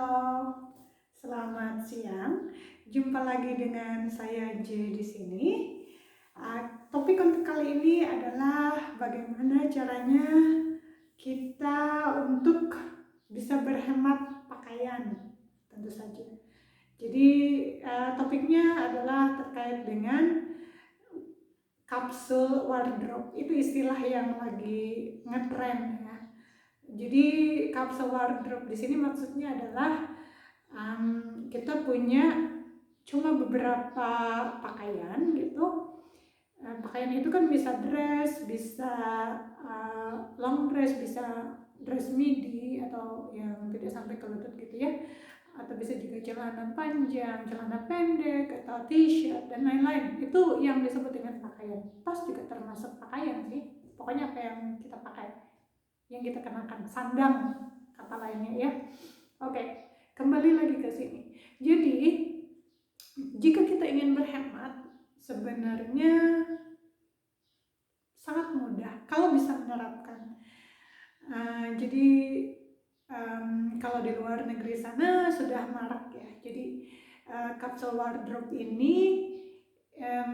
Halo, selamat siang. Jumpa lagi dengan saya J di sini. Topik untuk kali ini adalah bagaimana caranya kita untuk bisa berhemat pakaian, tentu saja. Jadi topiknya adalah terkait dengan kapsul wardrobe. Itu istilah yang lagi ngetren ya. Jadi kapsul wardrobe di sini maksudnya adalah kita punya cuma beberapa pakaian gitu. Pakaian itu kan bisa dress, bisa long dress, bisa dress midi atau yang tidak sampai ke lutut gitu ya, atau bisa juga celana panjang, celana pendek, atau t-shirt dan lain-lain. Itu yang disebut dengan pakaian. Tas juga termasuk pakaian sih, pokoknya apa yang kita pakai, yang kita kenakan, sandang kata lainnya ya. Oke, kembali lagi ke sini. Jadi jika kita ingin berhemat, sebenarnya sangat mudah kalau bisa menerapkan. Jadi kalau di luar negeri sana sudah marak ya. Jadi kapsul wardrobe ini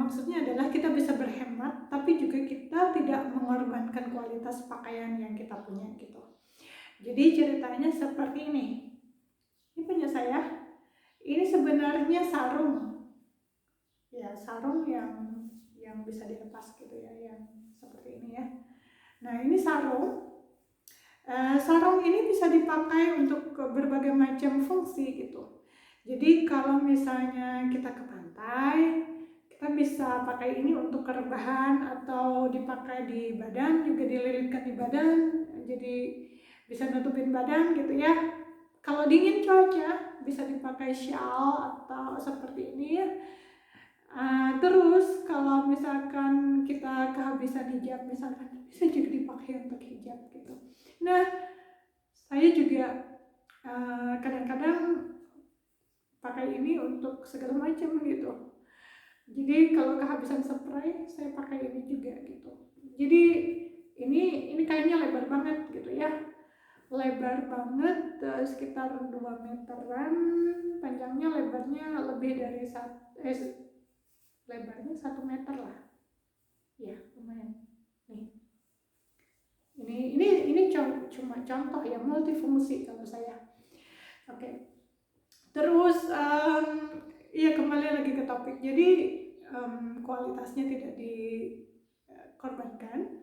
maksudnya adalah kita bisa berhemat, tapi juga kita tidak mengorbankan kualitas pakaian yang kita punya gitu. Jadi ceritanya seperti ini. Ini punya saya. Ini sebenarnya sarung. Ya, sarung yang bisa dilepas gitu ya, yang seperti ini ya. Nah, ini sarung. Sarung ini bisa dipakai untuk berbagai macam fungsi gitu. Jadi kalau misalnya kita ke pantai, kita bisa pakai ini untuk rebahan atau dipakai di badan, juga dililitkan di badan, jadi bisa nutupin badan gitu ya. Kalau dingin cuaca bisa dipakai shawl atau seperti ini ya. Terus kalau misalkan kita kehabisan hijab misalkan, bisa juga dipakai untuk hijab gitu. Nah, saya juga kadang-kadang pakai ini untuk segala macam gitu. Jadi kalau kehabisan spray, saya pakai ini juga gitu. Jadi ini kainnya lebar banget gitu ya. Lebar banget, sekitar 2 meteran, panjangnya lebarnya lebih dari lebarnya 1 meter lah. Ya, lumayan. Nih. Ini cuma contoh ya, multifungsi kalau saya. Oke. Terus ya kembali lagi ke topik. Jadi kualitasnya tidak dikorbankan,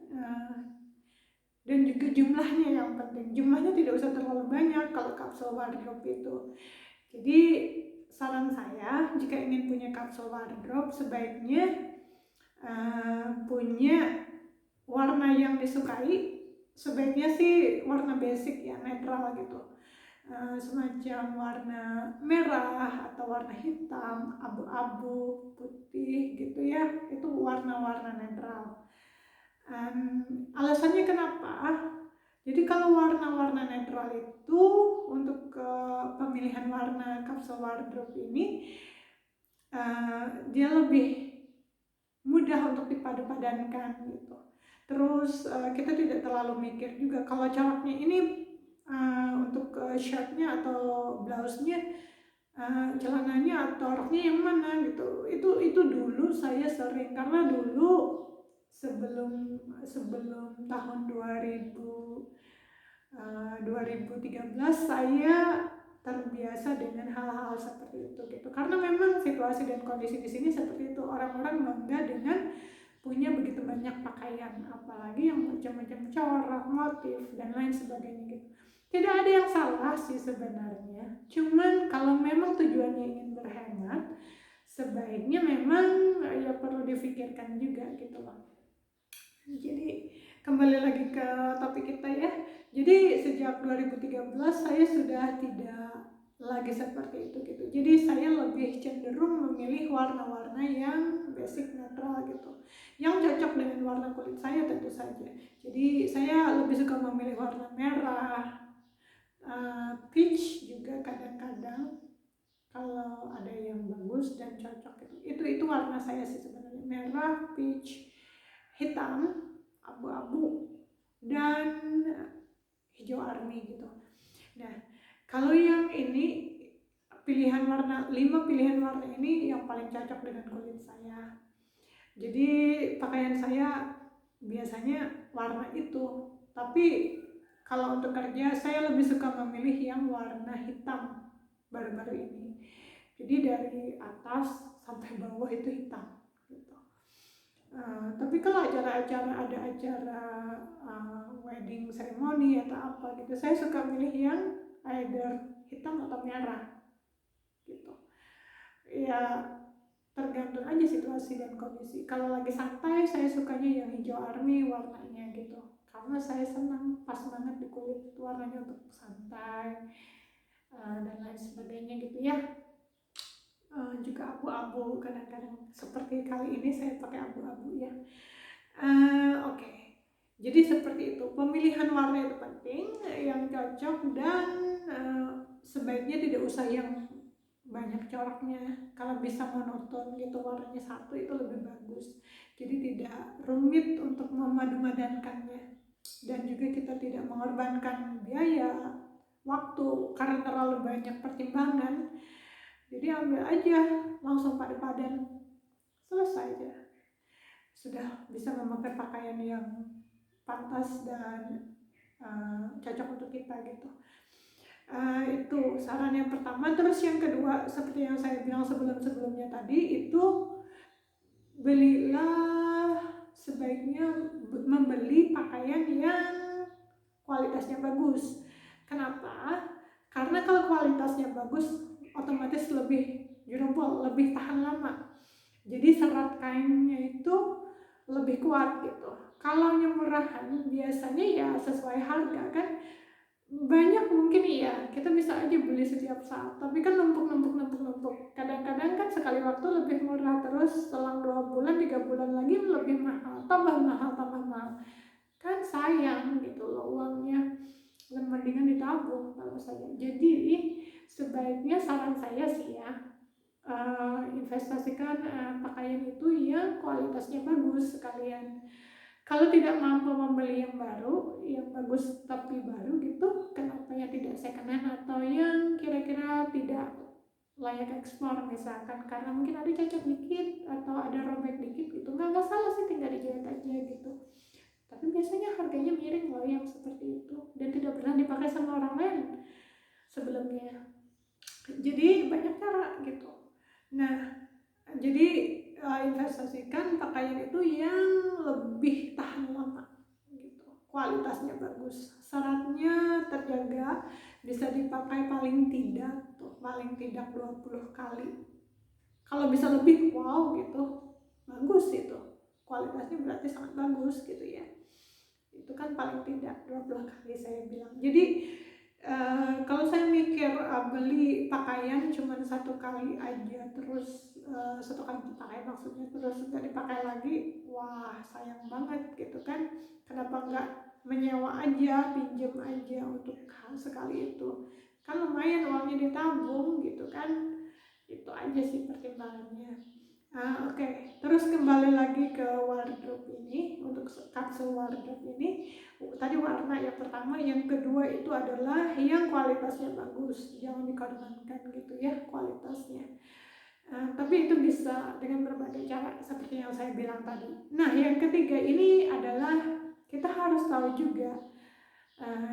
dan juga jumlahnya yang penting. Jumlahnya tidak usah terlalu banyak kalau kapsul wardrobe itu. Jadi saran saya, jika ingin punya kapsul wardrobe, sebaiknya punya warna yang disukai. Sebaiknya sih warna basic ya, netral gitu. Semacam warna merah atau warna hitam, abu-abu, putih gitu ya. Itu warna-warna netral. Alasannya kenapa? Jadi kalau warna-warna netral itu untuk pemilihan warna kapsul wardrobe ini dia lebih mudah untuk dipadu-padankan gitu. Terus kita tidak terlalu mikir juga kalau coraknya ini untuk shirtnya atau blouse-nya, celananya atau roknya yang mana gitu. Itu dulu saya sering, karena dulu sebelum tahun 2013 saya terbiasa dengan hal-hal seperti itu gitu. Karena memang situasi dan kondisi di sini seperti itu, orang-orang bangga dengan punya begitu banyak pakaian, apalagi yang macam-macam corak, motif dan lain sebagainya gitu. Tidak ada yang salah sih sebenarnya, cuman kalau memang tujuannya ingin berhemat, sebaiknya memang ya perlu difikirkan juga gitu loh. Jadi kembali lagi ke topik kita ya. Jadi sejak 2013 saya sudah tidak lagi seperti itu gitu. Jadi saya lebih cenderung memilih warna-warna yang basic netral gitu, yang cocok dengan warna kulit saya tentu saja. Jadi saya lebih suka memilih warna merah, peach juga kadang-kadang kalau ada yang bagus dan cocok gitu. Itu warna saya sih sebenarnya, merah, peach, hitam, abu-abu, dan hijau army gitu. Nah, kalau yang ini 5 pilihan warna ini yang paling cocok dengan kulit saya. Jadi pakaian saya biasanya warna itu, tapi kalau untuk kerja saya lebih suka memilih yang warna hitam baru-baru ini. Jadi dari atas sampai bawah itu hitam gitu. Tapi kalau ada acara wedding ceremony atau apa gitu, saya suka milih yang either hitam atau merah gitu. Ya tergantung aja situasi dan kondisi. Kalau lagi santai saya sukanya yang hijau army warnanya gitu, karena saya senang pas banget di kulit warnanya untuk santai dan lain sebagainya gitu ya. Juga abu-abu kadang-kadang, seperti kali ini saya pakai abu-abu ya. Oke. Jadi seperti itu, pemilihan warna itu penting, yang cocok, dan sebaiknya tidak usah yang banyak coraknya. Kalau bisa monoton gitu, warnanya satu itu lebih bagus. Jadi tidak rumit untuk memadu-madankannya, dan juga kita tidak mengorbankan biaya, waktu karena terlalu banyak pertimbangan. Jadi ambil aja langsung padan, selesai aja, sudah bisa memakai pakaian yang pantas dan cocok untuk kita gitu. Itu saran yang pertama. Terus yang kedua, seperti yang saya bilang sebelumnya tadi, itu belilah, sebaiknya membeli pakaian yang kualitasnya bagus. Kenapa? Karena kalau kualitasnya bagus otomatis lebih durable, lebih tahan lama. Jadi serat kainnya itu lebih kuat gitu. Kalau yang murahan biasanya ya sesuai harga kan, banyak mungkin iya kita bisa aja beli setiap saat, tapi kan numpuk. Kadang-kadang kan sekali waktu lebih murah, terus selang 2 bulan 3 bulan lagi lebih mahal, tambah mahal, kan sayang gitu loh uangnya. Mendingan ditabung kalau saya. Jadi sebaiknya saran saya sih ya, investasikan pakaian itu yang kualitasnya bagus sekalian. Kalau tidak mampu membeli yang baru, yang bagus tapi baru gitu, kenapa ya tidak second hand atau yang kira-kira tidak layak ekspor misalkan, karena mungkin ada cacat dikit atau ada robek dikit gitu, nggak salah sih, tinggal dijahit aja gitu. Tapi biasanya harganya miring loh yang seperti itu, dan tidak pernah dipakai sama orang lain sebelumnya. Jadi banyak cara gitu. Nah, jadi investasikan pakaian itu yang lebih tahan lama gitu, kualitasnya bagus, seratnya terjaga, bisa dipakai paling tidak 20 kali. Kalau bisa lebih, wow gitu, bagus itu, kualitasnya berarti sangat bagus gitu ya. Itu kan paling tidak 20 kali saya bilang. Jadi kalau saya mikir beli pakaian cuma 1 kali aja, terus 1 kali dipakai maksudnya, terus nggak dipakai lagi, wah sayang banget gitu kan. Kenapa nggak menyewa aja, pinjam aja untuk sekali itu, kan lumayan uangnya ditabung gitu kan. Itu aja sih pertimbangannya. Oke. Terus kembali lagi ke wardrobe ini, untuk kapsul wardrobe ini. Tadi warna yang pertama, yang kedua itu adalah yang kualitasnya bagus, jangan dikorbankan gitu ya kualitasnya. Tapi itu bisa dengan berbagai cara seperti yang saya bilang tadi. Nah, yang ketiga ini adalah kita harus tahu juga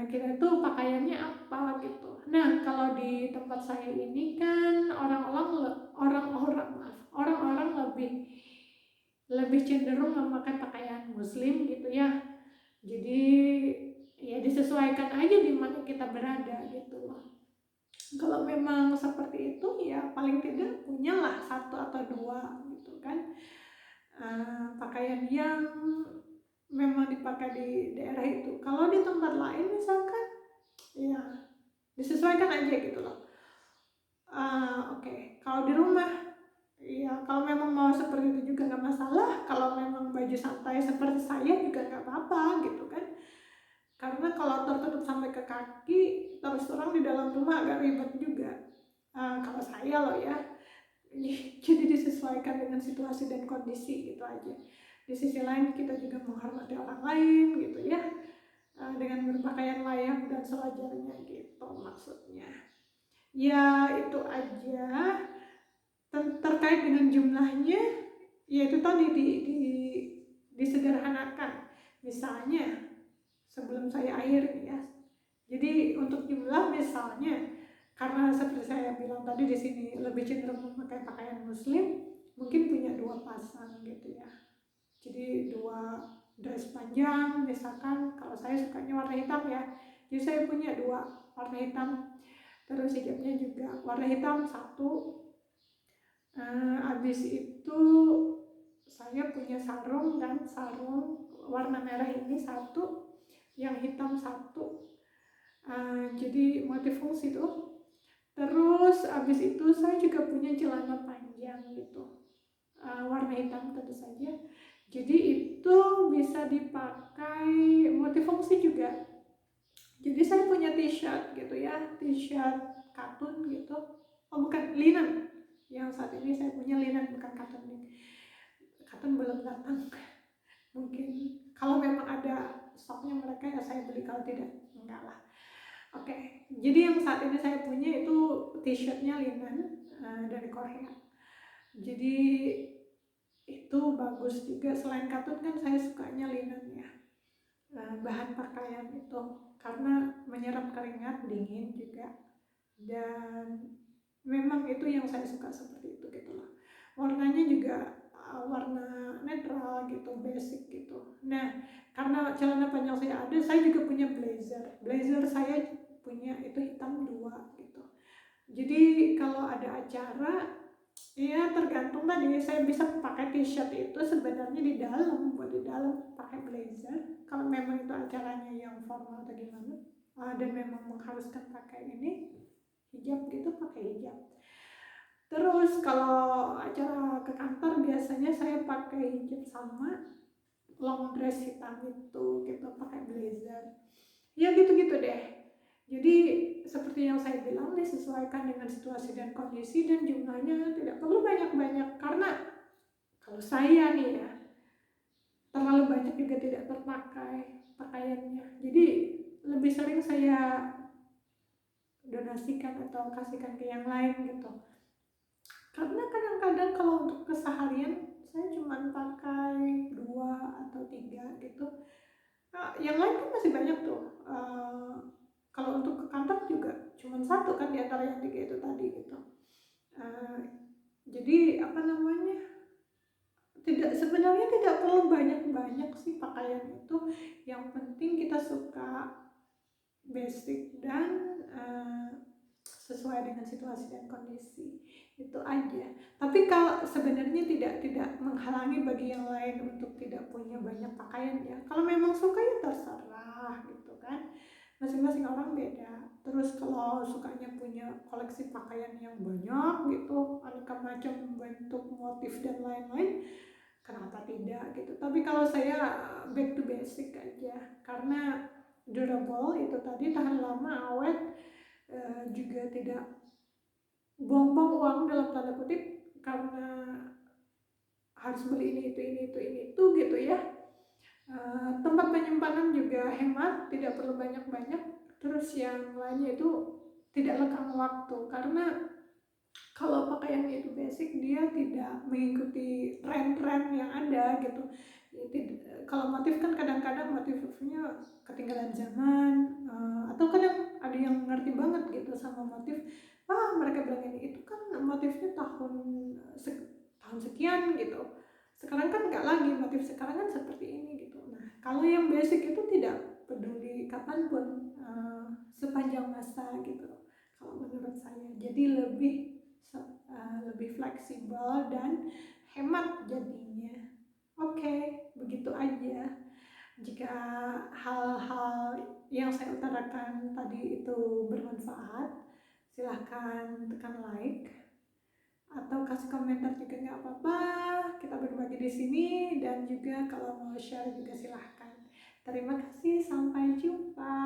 kita tuh pakaiannya apa gitu. Nah, kalau di tempat saya ini kan orang-orang lebih cenderung memakai pakaian muslim gitu ya. Jadi ya disesuaikan aja di mana kita berada gitu loh. Kalau memang seperti itu ya paling tidak punyalah 1 atau 2 gitu kan, pakaian yang memang dipakai di daerah itu. Kalau di tempat lain misalkan ya disesuaikan aja gitu loh. Oke. Kalau di rumah ya, kalau memang mau seperti itu juga nggak masalah. Kalau memang baju santai seperti saya juga nggak apa-apa gitu kan. Karena kalau tertutup sampai ke kaki, terus terang di dalam rumah agak ribet juga. Kalau saya loh ya, jadi disesuaikan dengan situasi dan kondisi gitu aja. Di sisi lain kita juga menghormati orang lain gitu ya, dengan berpakaian layak dan sewajarnya gitu maksudnya. Ya itu aja. Terkait dengan jumlahnya, ya itu tadi disederhanakan. Misalnya sebelum saya akhiri ya. Jadi untuk jumlah misalnya, karena seperti saya bilang tadi di sini lebih cenderung memakai pakaian muslim, mungkin punya 2 pasang gitu ya. Jadi 2 dress panjang, misalkan kalau saya sukanya warna hitam ya. Jadi saya punya 2 warna hitam, terus hijabnya juga warna hitam satu. Habis itu saya punya sarung kan, sarung warna merah ini satu, yang hitam satu. Jadi multifungsi tuh. Terus habis itu saya juga punya celana panjang gitu, warna hitam tentu saja. Jadi itu bisa dipakai multifungsi juga. Jadi saya punya t-shirt gitu ya, t-shirt katun gitu. Oh bukan, linen. Yang saat ini saya punya linen, bukan katun nih. Katun belum datang. Mungkin kalau memang ada stoknya mereka ya saya beli, kalau tidak enggak lah. Oke, jadi yang saat ini saya punya itu t-shirtnya linen dari Korea. Jadi itu bagus juga. Selain katun kan saya sukanya linen ya, bahan pakaian itu, karena menyerap keringat, dingin juga, dan memang itu yang saya suka seperti itu gitu loh. Warnanya juga warna netral gitu, basic gitu. Nah, karena celana panjang saya juga punya blazer saya punya itu hitam 2 gitu. Jadi kalau ada acara ya tergantung tadi, saya bisa pakai t-shirt itu sebenarnya di dalam, buat di dalam pakai blazer kalau memang itu acaranya yang formal atau gimana, dan memang mengharuskan pakai ini hijab gitu, pakai hijab. Terus kalau acara ke kantor biasanya saya pakai hijab sama long dress hitam itu gitu, pakai blazer. Ya gitu-gitu deh. Jadi seperti yang saya bilang, disesuaikan dengan situasi dan kondisi, dan jumlahnya tidak perlu banyak-banyak, karena kalau saya nih ya, terlalu banyak juga tidak terpakai pakaiannya. Jadi lebih sering saya donasikan atau kasihkan ke yang lain gitu. Karena kadang-kadang kalau untuk keseharian saya cuma pakai 2 atau 3 gitu. Nah, yang lain kan masih banyak tuh. Kalau untuk ke kantor juga cuma satu kan di antara yang 3 itu tadi gitu. Jadi apa namanya? Sebenarnya tidak perlu banyak-banyak sih pakaian itu. Yang penting kita suka, basic, dan sesuai dengan situasi dan kondisi, itu aja. Tapi kalau sebenarnya tidak menghalangi bagi yang lain untuk tidak punya banyak pakaian ya. Kalau memang suka ya terserah gitu kan, masing-masing orang beda. Terus kalau sukanya punya koleksi pakaian yang banyak gitu, aneka macam bentuk, motif, dan lain-lain, kenapa tidak gitu. Tapi kalau saya back to basic aja, karena durable itu tadi, tahan lama, awet, juga tidak buang-buang uang dalam tanda kutip, karena harus beli ini itu gitu ya. Tempat penyimpanan juga hemat, tidak perlu banyak-banyak. Terus yang lainnya itu tidak lekang waktu, karena kalau pakaiannya itu basic, dia tidak mengikuti tren-tren yang ada gitu. Kalau motif kan kadang-kadang motifnya ketinggalan zaman, atau kadang ada yang ngerti banget gitu sama motif. Mereka bilang ini itu kan motifnya tahun sekian gitu. Sekarang kan nggak lagi, motif sekarang kan seperti ini gitu. Nah, kalau yang basic itu tidak peduli kapanpun, sepanjang masa gitu kalau menurut saya. Jadi lebih fleksibel dan hemat jadinya. Oke, begitu aja. Jika hal-hal yang saya utarakan tadi itu bermanfaat, silahkan tekan like atau kasih komentar juga nggak apa-apa. Kita berbagi di sini, dan juga kalau mau share juga silahkan. Terima kasih, sampai jumpa.